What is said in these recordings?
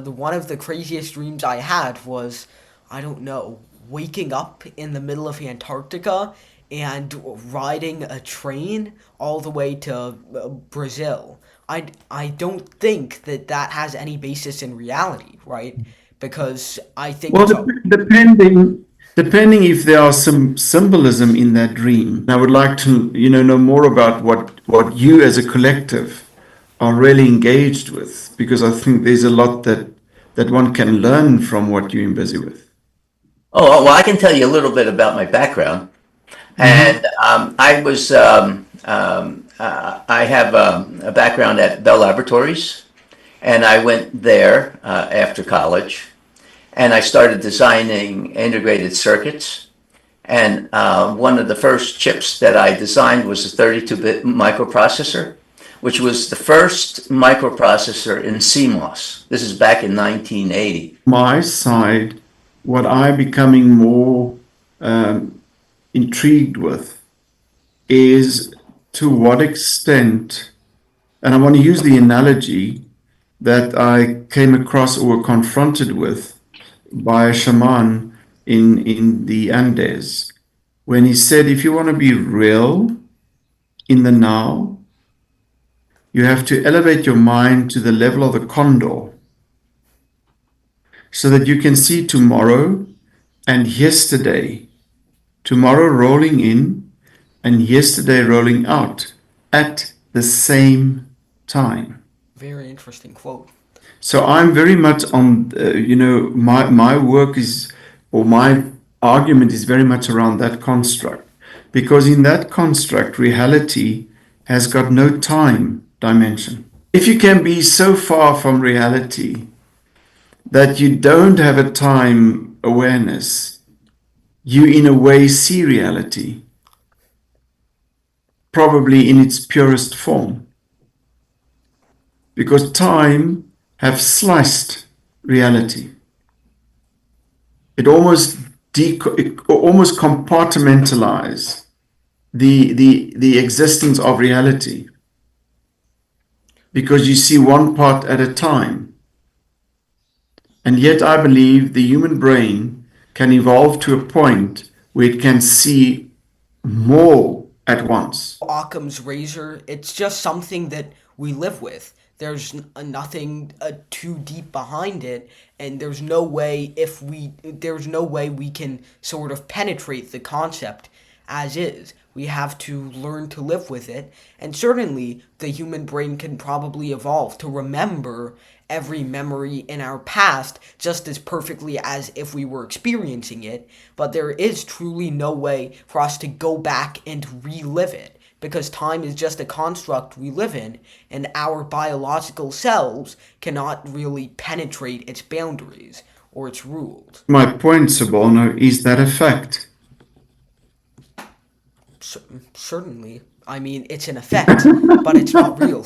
One of the craziest dreams I had was, I don't know, waking up in the middle of Antarctica and riding a train all the way to Brazil. I don't think that that has any basis in reality, right? Because I think Well, it's a. depending if there are some symbolism in that dream. I would like to, know more about what you as a collective are really engaged with, because I think there's a lot that one can learn from what you're busy with. Oh, well, I can tell you a little bit about my background. Hmm. And I have a background at Bell Laboratories, and I went there after college, and I started designing integrated circuits. And one of the first chips that I designed was a 32-bit microprocessor, which was the first microprocessor in CMOS. This is back in 1980. My side, what I'm becoming more intrigued with is to what extent, and I want to use the analogy that I came across or were confronted with by a shaman in the Andes, when he said, if you want to be real in the now, you have to elevate your mind to the level of the condor so that you can see tomorrow and yesterday, tomorrow rolling in and yesterday rolling out at the same time. Very interesting quote. So I'm very much on, my work is, or my argument is very much around that construct. Because in that construct, reality has got no time dimension. If you can be so far from reality that you don't have a time awareness, you in a way see reality, probably in its purest form. Because time have sliced reality. It almost compartmentalize the existence of reality, because you see one part at a time. And yet I believe the human brain can evolve to a point where it can see more at once. Occam's razor, it's just something that we live with. There's nothing too deep behind it, and there's no way we can sort of penetrate the concept as is. We have to learn to live with it, and certainly the human brain can probably evolve to remember every memory in our past just as perfectly as if we were experiencing it, but there is truly no way for us to go back and relive it because time is just a construct we live in, and our biological selves cannot really penetrate its boundaries or its rules. My point, Suborno, is that a fact? Cer- Certainly, I mean, it's an effect, but it's not real.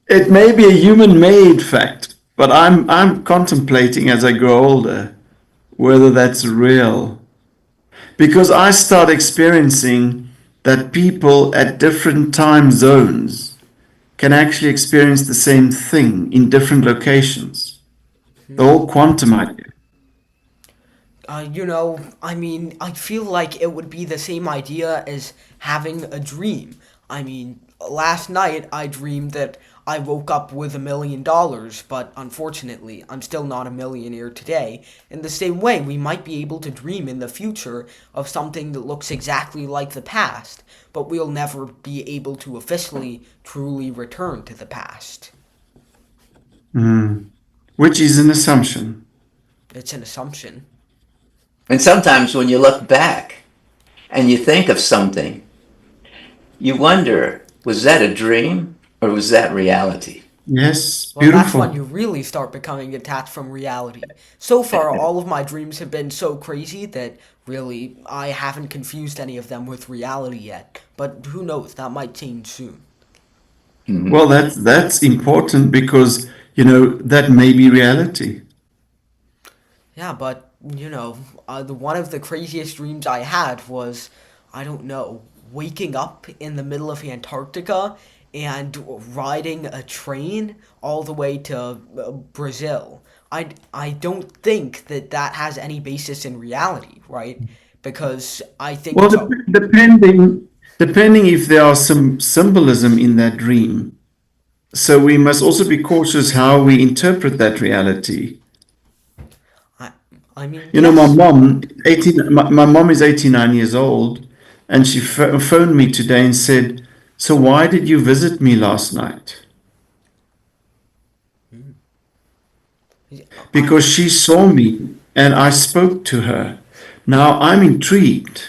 It may be a human-made fact, but I'm contemplating as I grow older whether that's real. Because I start experiencing that people at different time zones can actually experience the same thing in different locations. The whole quantum idea. I mean, I feel like it would be the same idea as having a dream. I mean, last night I dreamed that I woke up with $1 million, but unfortunately, I'm still not a millionaire today. In the same way, we might be able to dream in the future of something that looks exactly like the past, but we'll never be able to officially, truly return to the past. Which is an assumption. It's an assumption. And sometimes when you look back and you think of something, you wonder, was that a dream or was that reality? Yes, Well, that's when beautiful. you really start becoming detached from reality. So far, all of my dreams have been so crazy that really I haven't confused any of them with reality yet. But who knows, that might change soon. Well, that's important because, that may be reality. Yeah, but one of the craziest dreams I had was, I don't know, waking up in the middle of Antarctica and riding a train all the way to Brazil. I don't think that that has any basis in reality, right? Because I think Well, it's a, depending if there are some symbolism in that dream. So we must also be cautious how we interpret that reality. I, I mean, You know, my yes. mom, 18, my mom is 89 years old, and she phoned me today and said, "So why did you visit me last night?" I Because she saw me and I spoke to her. Now I'm intrigued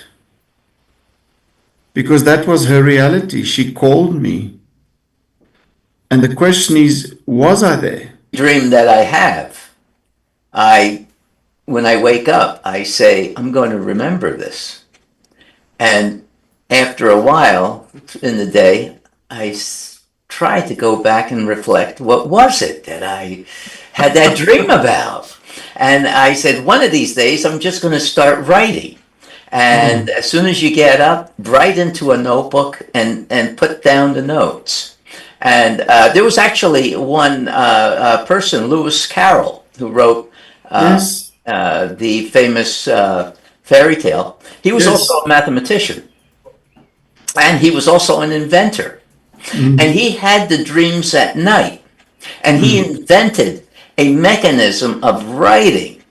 because that was her reality. She called me. And the question is, was I there? Dream that I have, I when I wake up, I say, I'm going to remember this. And after a while in the day, I try to go back and reflect, what was it that I had that dream about? And I said, one of these days, I'm just going to start writing. And as soon as you get up, write into a notebook and put down the notes. And there was actually one person, Lewis Carroll, who wrote Yes, the famous fairy tale. He was also yes. a mathematician, and he was also an inventor. And Mm, he had the dreams at night, and he mm, invented a mechanism of writing.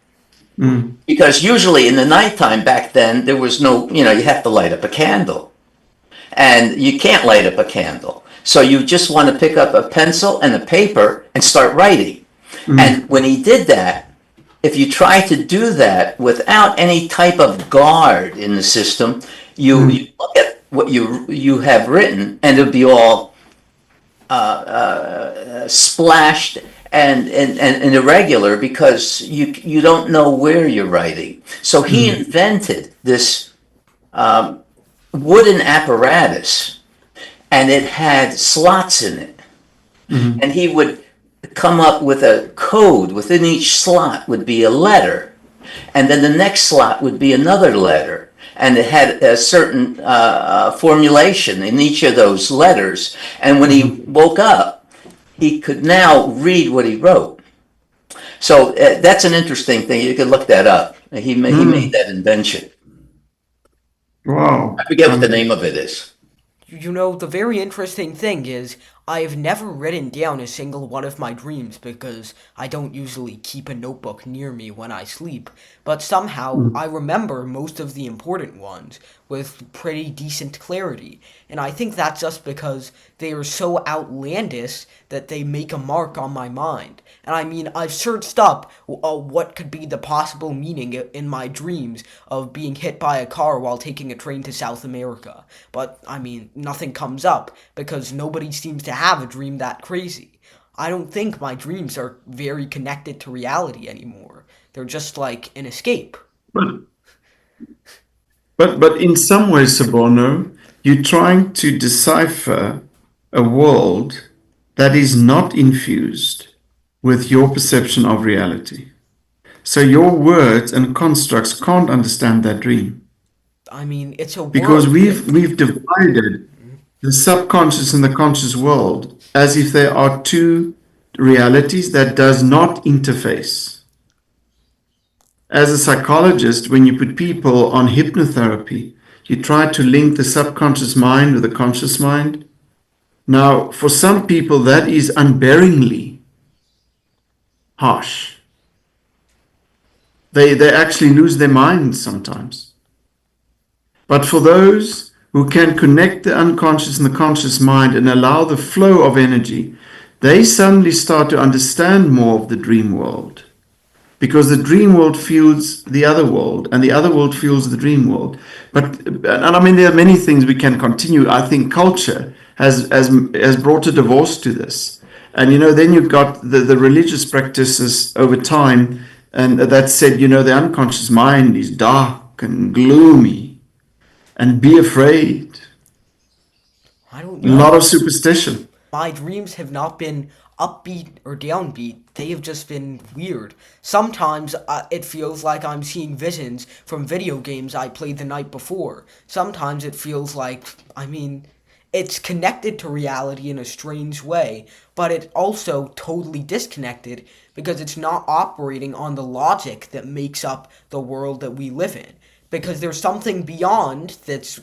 mm, Because usually in the nighttime back then, there was no, you have to light up a candle. And you can't light up a candle. So you just want to pick up a pencil and a paper and start writing. mm, And when he did that, if you try to do that without any type of guard in the system, you mm, look at what you have written, and it'll be all splashed and irregular because you don't know where you're writing. So he mm, invented this wooden apparatus, and it had slots in it, mm, and he would come up with a code. Within each slot would be a letter, and then the next slot would be another letter, and it had a certain formulation in each of those letters. And when he mm. woke up, he could now read what he wrote. So that's an interesting thing. You could look that up. He made Mm. that invention. I Wow. forget what the name of it is. You know, the very interesting thing is, I've never written down a single one of my dreams because I don't usually keep a notebook near me when I sleep, but somehow Mm, I remember most of the important ones with pretty decent clarity, and I think that's just because they are so outlandish that they make a mark on my mind. And I mean, I've searched up what could be the possible meaning in my dreams of being hit by a car while taking a train to South America. But I mean, nothing comes up because nobody seems to have a dream that crazy. I don't think my dreams are very connected to reality anymore. They're just like an escape. But but in some ways, Sabono, you're trying to decipher a world that is not infused with your perception of reality. So your words and constructs can't understand that dream I mean, it's a because world that. we've divided the subconscious and the conscious world as if they are two realities that does not interface. As a psychologist, when you put people on hypnotherapy, you try to link the subconscious mind with the conscious mind. Now, for some people, that is unbearingly harsh. They actually lose their minds sometimes. But for those who can connect the unconscious and the conscious mind and allow the flow of energy, they suddenly start to understand more of the dream world. Because the dream world fuels the other world, and the other world fuels the dream world. And I mean, there are many things we can continue. I think culture has brought a divorce to this, and then you've got the religious practices over time, and that said, the unconscious mind is dark and gloomy, and be afraid. I don't A lot of know. superstition. My dreams have not been upbeat or downbeat. They have just been weird. Sometimes it feels like I'm seeing visions from video games I played the night before. Sometimes it feels like, I mean, it's connected to reality in a strange way, but it's also totally disconnected because it's not operating on the logic that makes up the world that we live in. Because there's something beyond that's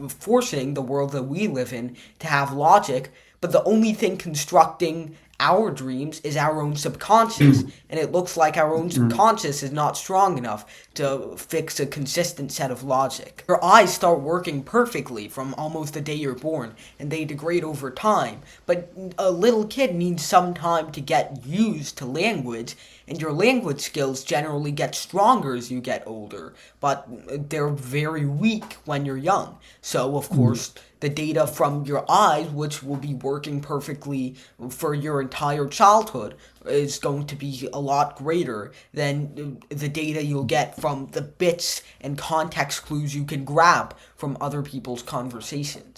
forcing the world that we live in to have logic, but the only thing constructing our dreams is our own subconscious, and it looks like our own subconscious is not strong enough to fix a consistent set of logic. Your eyes start working perfectly from almost the day you're born, and they degrade over time, but a little kid needs some time to get used to language, and your language skills generally get stronger as you get older, but they're very weak when you're young. So, of course, the data from your eyes, which will be working perfectly for your entire childhood, is going to be a lot greater than the data you'll get from the bits and context clues you can grab from other people's conversations.